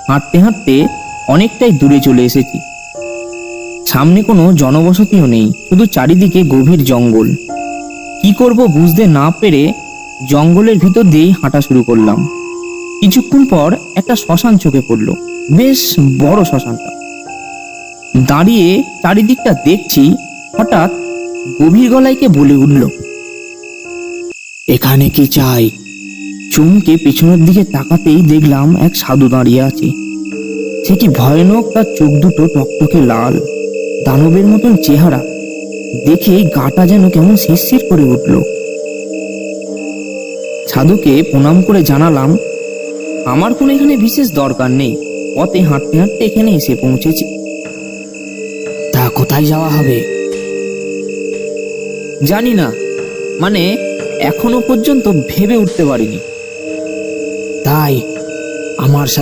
হাঁটতে হাঁটতে অনেকটাই দূরে চলে এসেছি। সামনে কোনো জনবসতিও নেই, শুধু চারিদিকে গভীর জঙ্গল। কি করব বুঝতে না পেরে জঙ্গলের ভিতর দিয়েই হাঁটা শুরু করলাম। কিছুক্ষণ পর একটা শ্মশান চোখে পড়ল, বেশ বড় শ্মশানটা। দাঁড়িয়ে চারিদিকটা দেখছি, হঠাৎ গভীর গলায় কে বলে উঠল, এখানে কি চাই? চমকে পেছনের দিকে তাকাতেই দেখলাম এক সাধু দাঁড়িয়ে আছে। সে কি ভয়ানক, তার চোখ দুটো টকটকে লাল, দানবের মতন চেহারা। দেখে গাটা যেন কেমন শিরশির করে উঠল। সাধুকে প্রণাম করে জানালাম, আমার কোনো এখানে বিশেষ দরকার নেই, পথে হাঁটতে হাঁটতে এখানে এসে পৌঁছেছি। তা কোথায় যাওয়া হবে? জানি না, মানে এখনো পর্যন্ত ভেবে উঠতে পারিনি। তাই আমার